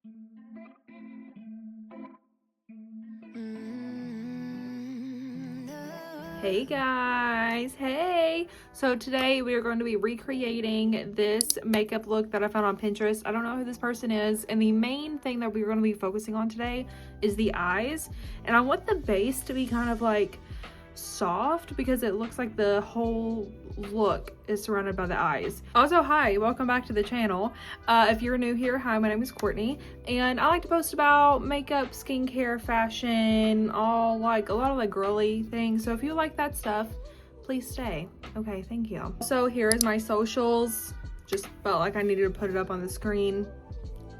Hey guys, hey! So today we are going to be recreating this makeup look that I found on Pinterest. I don't know who this person is, and the main thing that we're going to be focusing on today is the eyes. And I want the base to be kind of like soft because it looks like the whole look is surrounded by the eyes. Also, hi, welcome back to the channel. If you're new here, hi, my name is Courtney, and I like to post about makeup, skincare, fashion, all like a lot of like girly things. So if you like that stuff, please stay. Okay, thank you. So here is my socials. Just felt like I needed to put it up on the screen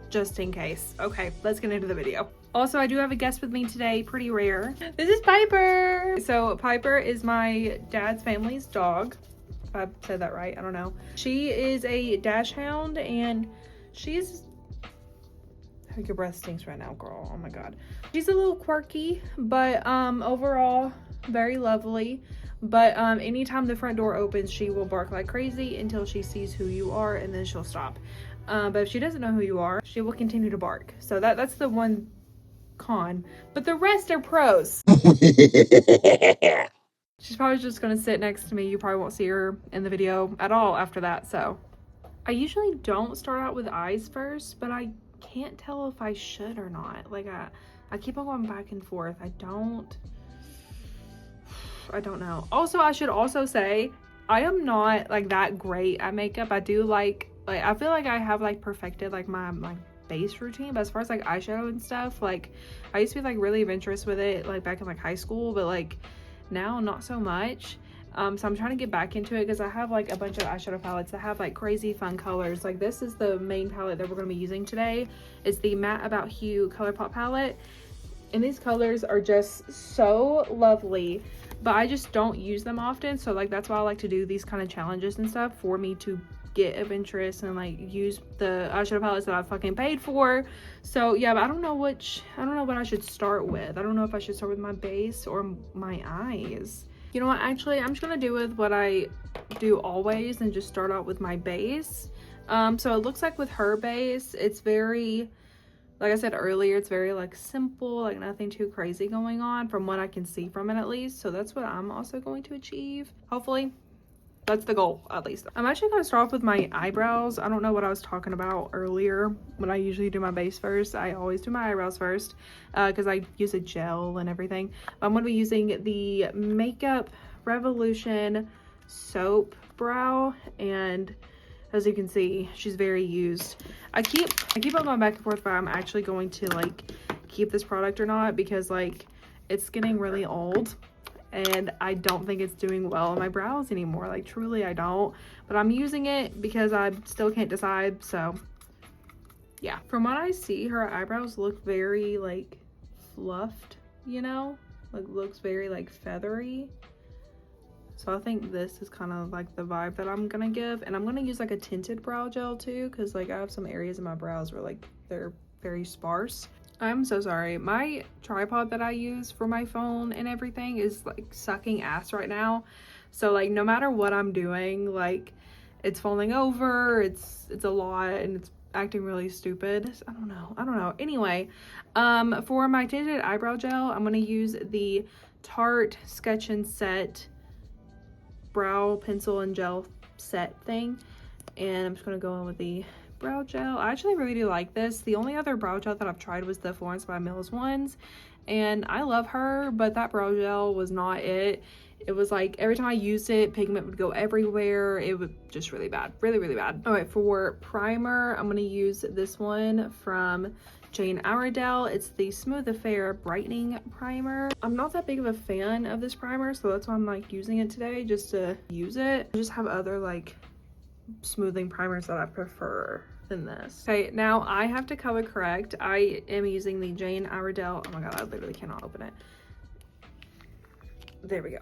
just in case. Okay, let's get into the video. Also, I do have a guest with me today, pretty rare. This is Piper. So Piper is my dad's family's dog. If I said that right, I don't know. She is a dachshund and she's, your breath stinks right now, girl. Oh my God. She's a little quirky, but overall very lovely. But anytime the front door opens, she will bark like crazy until she sees who you are, and then she'll stop. But if she doesn't know who you are, she will continue to bark. So that's the one con, but the rest are pros. She's probably just gonna sit next to me. You probably won't see her in the video at all after that. So I usually don't start out with eyes first, but I can't tell if I should or not. Like I keep on going back and forth. I don't know. Also, I should also say I am not like that great at makeup. I do like I feel like I have like perfected like my base routine, but as far as like eyeshadow and stuff, like I used to be like really adventurous with it like back in like high school, but like now not so much. So I'm trying to get back into it because I have like a bunch of eyeshadow palettes that have like crazy fun colors. Like this is the main palette that we're going to be using today. It's the Matte About Hue ColourPop palette, and these colors are just so lovely, but I just don't use them often. So like that's why I like to do these kind of challenges and stuff for me to get adventurous and like use the eyeshadow palettes that I fucking paid for. So yeah, but I don't know what I should start with. I don't know if I should start with my base or my eyes. You know what, actually I'm just gonna do with what I do always and just start out with my base. So it looks like with her base, it's very, like I said earlier, it's very like simple, like nothing too crazy going on from what I can see from it at least. So that's what I'm also going to achieve, hopefully. That's the goal, at least. I'm actually going to start off with my eyebrows. I don't know what I was talking about earlier when I usually do my base first. I always do my eyebrows first because I use a gel and everything. I'm going to be using the Makeup Revolution Soap Brow, and as you can see, she's very used. I keep on going back and forth if I'm actually going to like keep this product or not, because like it's getting really old and I don't think it's doing well on my brows anymore. Like truly I don't, but I'm using it because I still can't decide. So yeah, from what I see, her eyebrows look very like fluffed, you know, like looks very like feathery. So I think this is kind of like the vibe that I'm gonna give. And I'm gonna use like a tinted brow gel too, because like I have some areas in my brows where like they're very sparse. I'm so sorry. My tripod that I use for my phone and everything is like sucking ass right now. So like no matter what I'm doing, like it's falling over, it's a lot, and it's acting really stupid. I don't know. Anyway, for my tinted eyebrow gel, I'm gonna use the Tarte Sketch and Set brow pencil and gel set thing, and I'm just gonna go in with the brow gel. I actually really do like this. The only other brow gel that I've tried was the Florence by Mills ones, and I love her, but that brow gel was not it. It was like every time I used it, pigment would go everywhere. It was just really bad, really bad. All right, for primer, I'm gonna use this one from Jane Iredale. It's the Smooth Affair Brightening Primer. I'm not that big of a fan of this primer, so that's why I'm like using it today, just to use it. I just have other like smoothing primers that I prefer than this. Okay, now I have to color correct. I am using the Jane Iredale, oh my god, I literally cannot open it. There we go.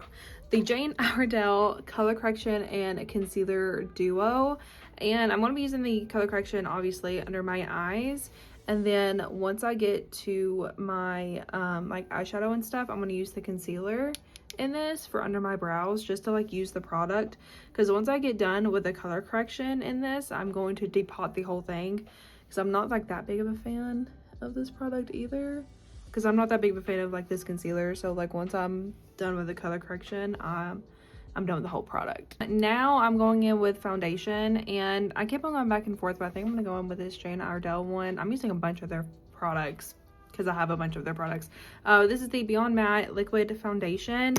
The Jane Iredale Color Correction and Concealer Duo. And I'm going to be using the color correction obviously under my eyes. And then once I get to my like eyeshadow and stuff, I'm going to use the concealer in this for under my brows, just to like use the product. Because once I get done with the color correction in this, I'm going to depot the whole thing, because I'm not like that big of a fan of this product either, because I'm not that big of a fan of like this concealer. So like once I'm done with the color correction, I'm done with the whole product. Now I'm going in with foundation, and I keep on going back and forth, but I think I'm gonna go in with this Jane Iredale one. I'm using a bunch of their products because I have a bunch of their products. This is the Beyond Matte Liquid Foundation,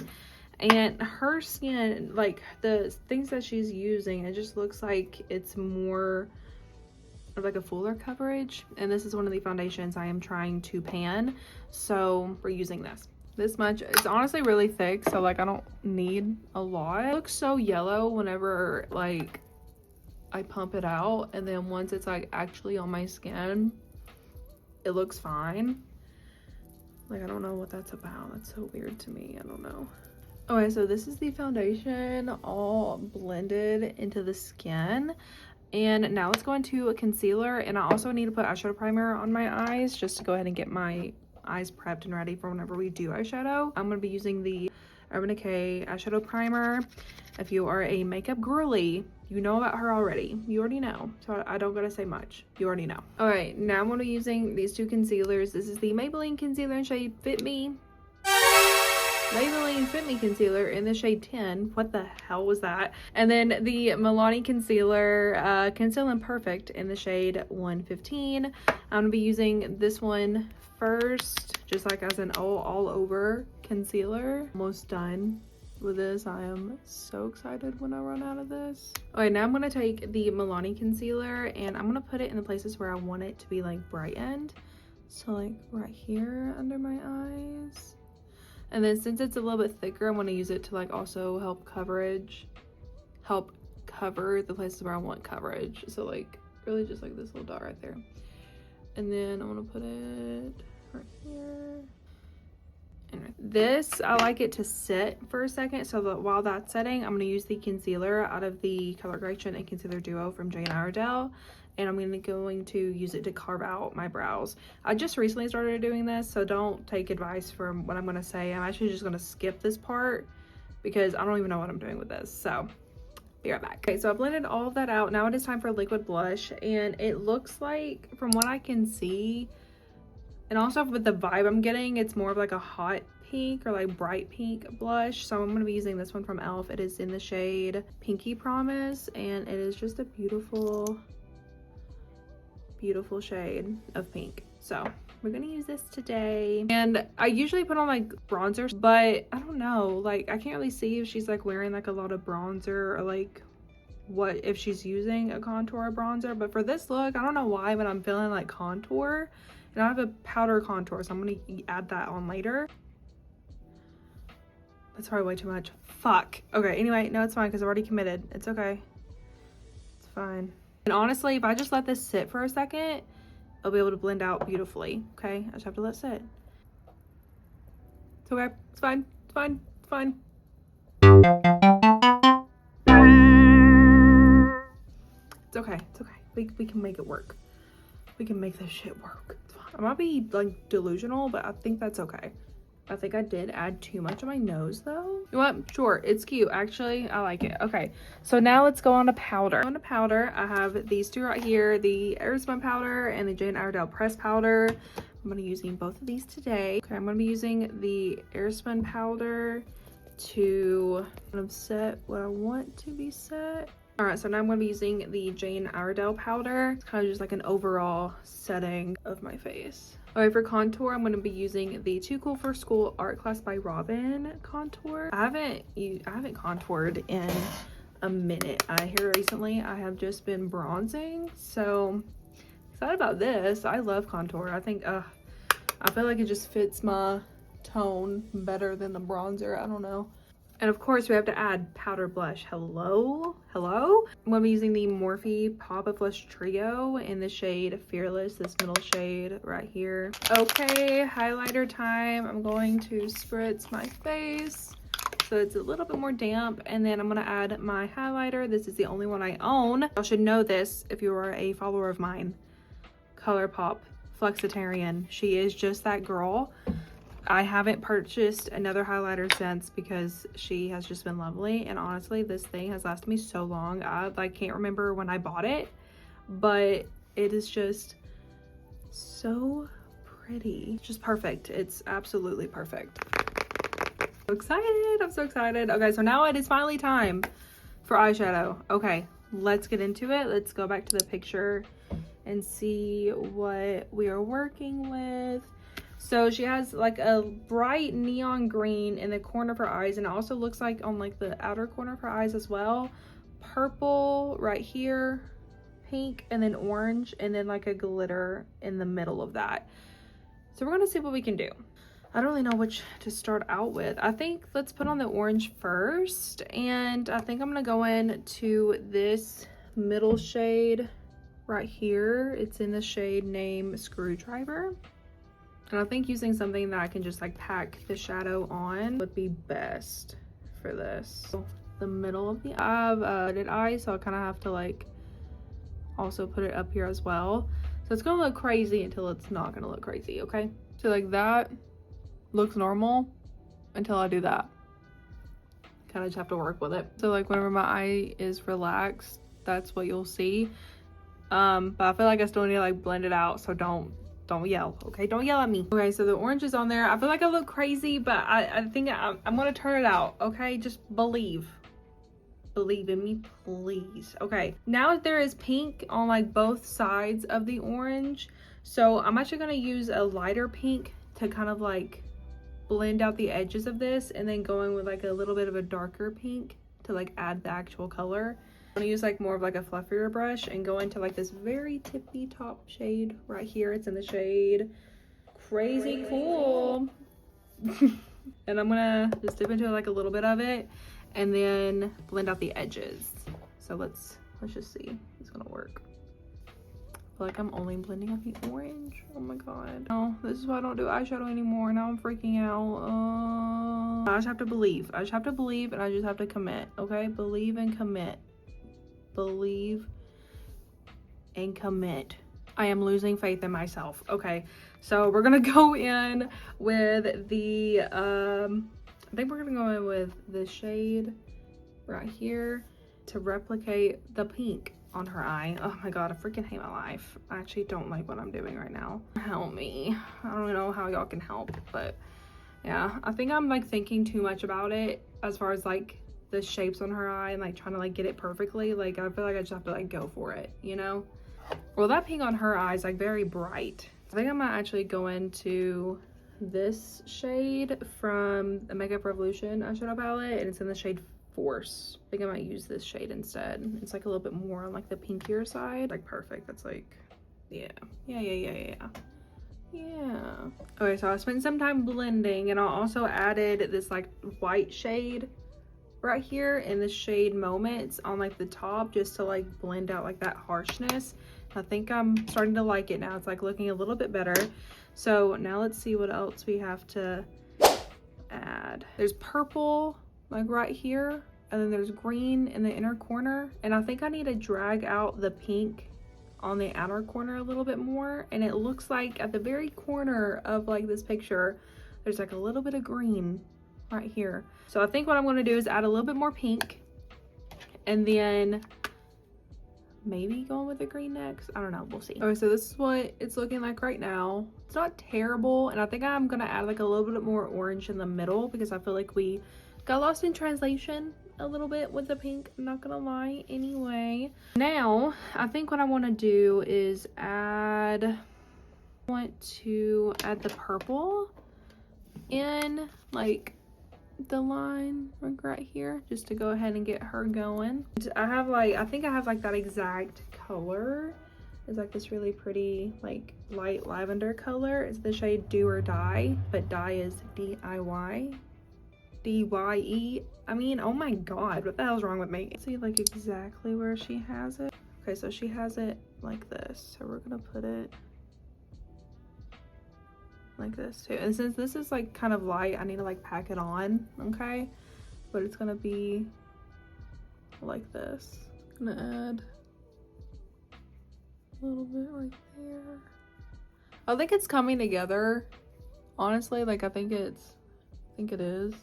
and her skin, like the things that she's using, it just looks like it's more of like a fuller coverage, and this is one of the foundations I am trying to pan, so we're using this much. It's honestly really thick, so like I don't need a lot. It looks so yellow whenever like I pump it out, and then once it's like actually on my skin, it looks fine. Like I don't know what that's about. That's so weird to me. I don't know. Okay, so this is the foundation all blended into the skin, and now let's go into a concealer. And I also need to put eyeshadow primer on my eyes just to go ahead and get my eyes prepped and ready for whenever we do eyeshadow. I'm going to be using the Urban Decay eyeshadow primer. If you are a makeup girly, you know about her already. You already know, so I don't gotta say much. You already know. All right, now I'm going to be using these two concealers. This is the Maybelline concealer in shade Fit Me. Maybelline Fit Me concealer in the shade 10. What the hell was that? And then the Milani concealer, Conceal Imperfect in the shade 115. I'm gonna be using this one first, just like as an all over concealer. Almost done with this. I am so excited when I run out of this. Okay, now I'm gonna take the Milani concealer and I'm gonna put it in the places where I want it to be like brightened. So like right here under my eyes. And then since it's a little bit thicker, I'm going to use it to like also help cover the places where I want coverage. So like really just like this little dot right there. And then I'm going to put it right here. And this, I like it to sit for a second, so that while that's setting, I'm going to use the concealer out of the Color Correction and Concealer Duo from Jane Iredale. And I'm going to use it to carve out my brows. I just recently started doing this, so don't take advice from what I'm going to say. I'm actually just going to skip this part because I don't even know what I'm doing with this. So be right back. Okay, so I blended all of that out. Now it is time for liquid blush, and it looks like, from what I can see, and also with the vibe I'm getting, it's more of like a hot pink or like bright pink blush. So I'm going to be using this one from e.l.f. It is in the shade Pinky Promise, and it is just a beautiful shade of pink. So we're gonna use this today, and I usually put on like bronzer, but I don't know, like I can't really see if she's like wearing like a lot of bronzer or like what if she's using a contour bronzer. But for this look, I don't know why, but I'm feeling like contour, and I have a powder contour, so I'm gonna add that on later. That's probably way too much. Fuck. Okay, anyway, no, it's fine because I've already committed. It's okay, it's fine. And honestly, if I just let this sit for a second, I'll be able to blend out beautifully. Okay, I just have to let it sit. It's okay, it's fine, it's fine, it's fine. It's okay, it's okay. We can make it work. We can make this shit work. It's fine. I might be like delusional, but I think that's okay. I think I did add too much on my nose though. You know what? Sure, it's cute. Actually, I like it. Okay, so now let's go on to powder. On to powder, I have these two right here, the Airspun powder and the Jane Iredale press powder. I'm gonna be using both of these today. Okay, I'm gonna be using the Airspun powder to kind of set what I want to be set. All right, so now I'm gonna be using the Jane Iredale powder. It's kind of just like an overall setting of my face. Okay, for contour, I'm going to be using the Too Cool for School Art Class by Robin contour. I haven't contoured in a minute. Here recently, I have just been bronzing, so excited about this. I love contour. I think, I feel like it just fits my tone better than the bronzer. I don't know. And of course, we have to add powder blush. Hello? I'm gonna be using the Morphe Pop of Blush Trio in the shade Fearless, this middle shade right here. Okay, highlighter time. I'm going to spritz my face so it's a little bit more damp, and then I'm gonna add my highlighter. This is the only one I own. Y'all should know this if you are a follower of mine. ColourPop Flexitarian. She is just that girl. I haven't purchased another highlighter since because she has just been lovely, and honestly this thing has lasted me so long. I like can't remember when I bought it, but it is just so pretty. Just perfect. It's absolutely perfect. So excited. I'm so excited. Okay, so now it is finally time for eyeshadow. Okay, let's get into it. Let's go back to the picture and see what we are working with. So she has like a bright neon green in the corner of her eyes, and it also looks like on like the outer corner of her eyes as well. Purple right here, pink, and then orange, and then like a glitter in the middle of that. So we're gonna see what we can do. I don't really know which to start out with. I think let's put on the orange first, and I think I'm gonna go in to this middle shade right here. It's in the shade named Screwdriver, and I think using something that I can just like pack the shadow on would be best for this. So the middle of the eye, I have hooded eye, so I kind of have to like also put it up here as well. So it's gonna look crazy until it's not gonna look crazy. Okay, so like that looks normal until I do that. Kind of just have to work with it. So like whenever my eye is relaxed, that's what you'll see. But I feel like I still need to like blend it out, so don't yell, okay? Don't yell at me. Okay, so the orange is on there. I feel like I look crazy, but I think I'm gonna turn it out, okay? Just believe in me, please. Okay, now there is pink on like both sides of the orange, so I'm actually gonna use a lighter pink to kind of like blend out the edges of this, and then going with like a little bit of a darker pink to like add the actual color. I'm gonna use like more of like a fluffier brush and go into like this very tippy top shade right here. It's in the shade Crazy Cool. And I'm gonna just dip into like a little bit of it and then blend out the edges. So let's just see if it's gonna work. I feel like I'm only blending out the orange. Oh my god. Oh, this is why I don't do eyeshadow anymore. Now I'm freaking out. I just have to believe. I just have to believe, and I just have to commit. Okay, believe and commit. Believe and commit. I am losing faith in myself. Okay, so we're gonna go in with the I think we're gonna go in with the shade right here to replicate the pink on her eye. Oh my god, I freaking hate my life. I actually don't like what I'm doing right now. Help me. I don't know how y'all can help, but yeah, I think I'm like thinking too much about it as far as like the shapes on her eye and like trying to like get it perfectly. Like I feel like I just have to like go for it, you know? Well, that pink on her eye is like very bright. I think I might actually go into this shade from the Makeup Revolution eyeshadow palette, and it's in the shade Force. I think I might use this shade instead. It's like a little bit more on like the pinkier side. Like perfect. That's like, yeah. Okay, so I spent some time blending, and I also added this like white shade right here in the shade Moments on like the top, just to like blend out like that harshness. I think I'm starting to like it now. It's like looking a little bit better. So now let's see what else we have to add. There's purple like right here, and then there's green in the inner corner, and I think I need to drag out the pink on the outer corner a little bit more. And it looks like at the very corner of like this picture, there's like a little bit of green right here. So I think what I'm going to do is add a little bit more pink, and then maybe going with the green next. I don't know, we'll see. Okay, so this is what it's looking like right now. It's not terrible, and I think I'm gonna add like a little bit more orange in the middle because I feel like we got lost in translation a little bit with the pink, I'm not gonna lie. Anyway, now I think what I want to do is I want to add the purple in like the line right here, just to go ahead and get her going. I have like, I think I have like that exact color. It's like this really pretty like light lavender color. It's the shade Do or Die, but Die is D-I-Y. D-Y-E. I mean, oh my god, what the hell's wrong with me? See like exactly where she has it. Okay, so she has it like this, so we're gonna put it like this too. And since this is like kind of light, I need to like pack it on, okay? But it's gonna be like this. I'm gonna add a little bit right there. I think it's coming together, honestly. Like I think it is.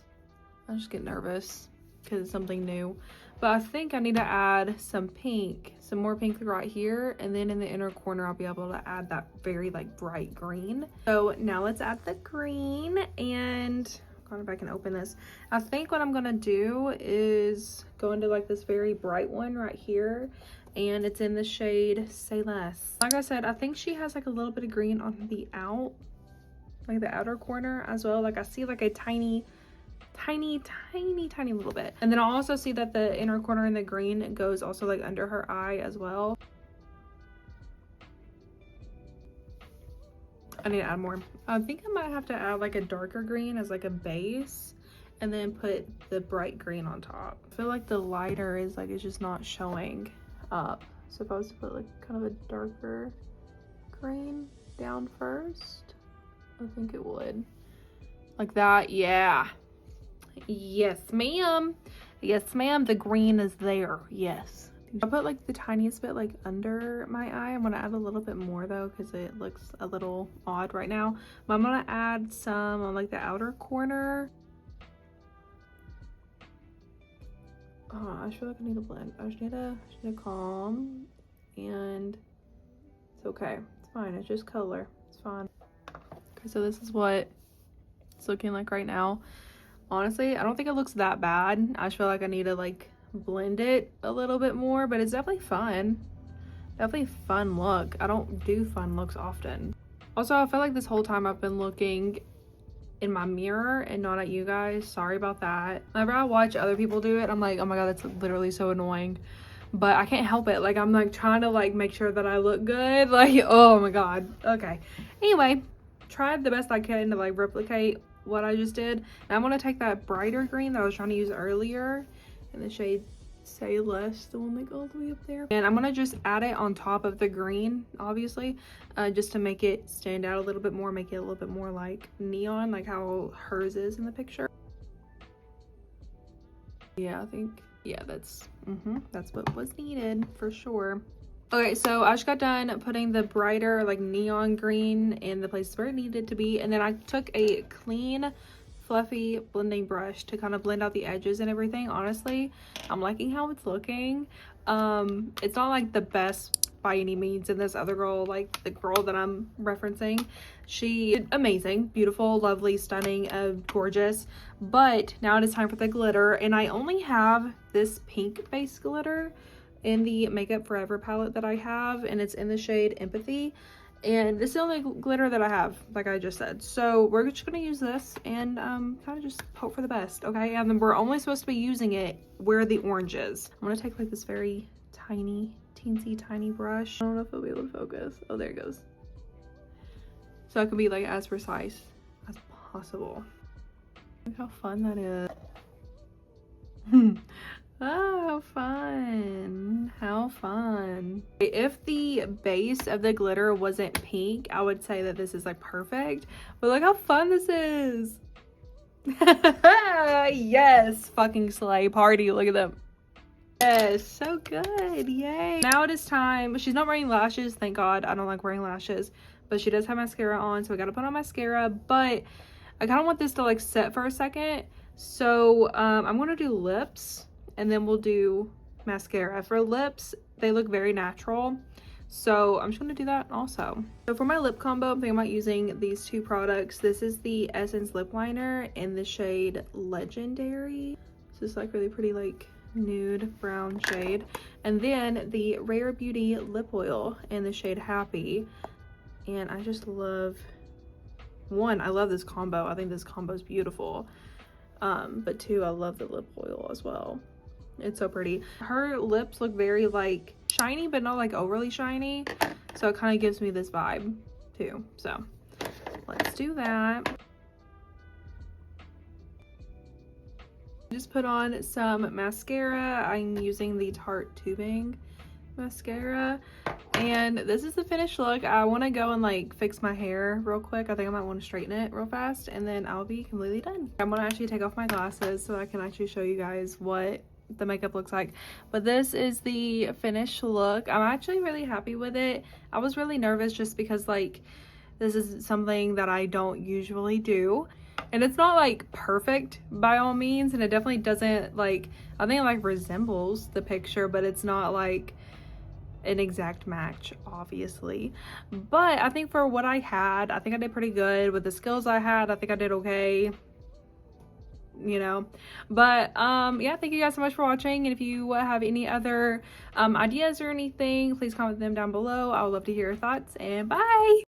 I just get nervous because it's something new, But I think I need to add some more pink right here, and then in the inner corner I'll be able to add that very like bright green. So now let's add the green, and I don't know if I can open this. I think what I'm gonna do is go into like this very bright one right here, and it's in the shade Say Less. Like I said, I think she has like a little bit of green on the outer corner as well. Like I see like a tiny little bit. And then I'll also see that the inner corner in the green goes also like under her eye as well. I need to add more. I think I might have to add like a darker green as like a base, and then put the bright green on top. I feel like the lighter is like, it's just not showing up. So if I was to put like kind of a darker green down first, I think it would. Like that, yeah. Yes, ma'am. Yes, ma'am. The green is there. Yes. I'll put like the tiniest bit like under my eye. I'm gonna add a little bit more though, because it looks a little odd right now. But I'm gonna add some on like the outer corner. Oh, I just feel like I need to blend. I just need to calm, and it's okay. It's fine. It's just color. It's fine. Okay, so this is what it's looking like right now. Honestly, I don't think it looks that bad. I just feel like I need to like blend it a little bit more, but it's definitely fun. Definitely fun look. I don't do fun looks often. Also, I feel like this whole time I've been looking in my mirror and not at you guys. Sorry about that. Whenever I watch other people do it, I'm like, oh my god, that's literally so annoying. But I can't help it. Like, I'm like trying to like make sure that I look good. Like, oh my god. Okay. Anyway, tried the best I can to like replicate what I just did. Now I'm gonna take that brighter green that I was trying to use earlier in the shade Say Less, the one that goes all the way up there, and I'm gonna just add it on top of the green, obviously, just to make it stand out a little bit more, make it a little bit more like neon, like how hers is in the picture. Yeah, I think, yeah, that's what was needed for sure. Okay, so I just got done putting the brighter like neon green in the places where it needed to be, and then I took a clean fluffy blending brush to kind of blend out the edges and everything. Honestly, I'm liking how it's looking. It's not like the best by any means, and this other girl, like the girl that I'm referencing, she amazing, beautiful, lovely, stunning, gorgeous. But now it is time for the glitter, and I only have this pink base glitter in the Makeup Forever palette that I have, and it's in the shade Empathy, and this is the only glitter that I have, like I just said. So we're just gonna use this and kind of just hope for the best, okay? And then we're only supposed to be using it where the orange is. I'm gonna take like this very tiny, teensy tiny brush. I don't know if it'll be able to focus. Oh, there it goes. So it can be like as precise as possible. Look how fun that is. Oh, fun. How fun. If the base of the glitter wasn't pink, I would say that this is like perfect. But look how fun this is. Yes, fucking slay party. Look at them. Yes, so good. Yay. Now it is time. She's not wearing lashes. Thank God. I don't like wearing lashes. But she does have mascara on, so I gotta put on mascara. But I kind of want this to like set for a second. So I'm gonna do lips, and then we'll do mascara. For lips, they look very natural, so I'm just gonna do that also. So for my lip combo, I'm thinking about using these two products. This is the Essence lip liner in the shade Legendary. So it's like really pretty like nude brown shade, and then the Rare Beauty lip oil in the shade Happy. And I just love, one, I love this combo. I think this combo is beautiful, but two, I love the lip oil as well. It's so pretty. Her lips look very like shiny, but not like overly shiny, so it kind of gives me this vibe too. So let's do that. Just put on some mascara. I'm using the Tarte Tubing mascara, and this is the finished look. I want to go and like fix my hair real quick. I think I might want to straighten it real fast, and then I'll be completely done. I'm gonna actually take off my glasses so I can actually show you guys what the makeup looks like. But this is the finished look. I'm actually really happy with it. I was really nervous just because like this is something that I don't usually do, And it's not like perfect by all means, and it definitely doesn't like, I think it like resembles the picture, but it's not like an exact match, obviously. But I think for what I had, I think I did pretty good with the skills I had. I think I did okay, you know. But yeah, thank you guys so much for watching, and if you have any other ideas or anything, please comment them down below. I would love to hear your thoughts, and bye.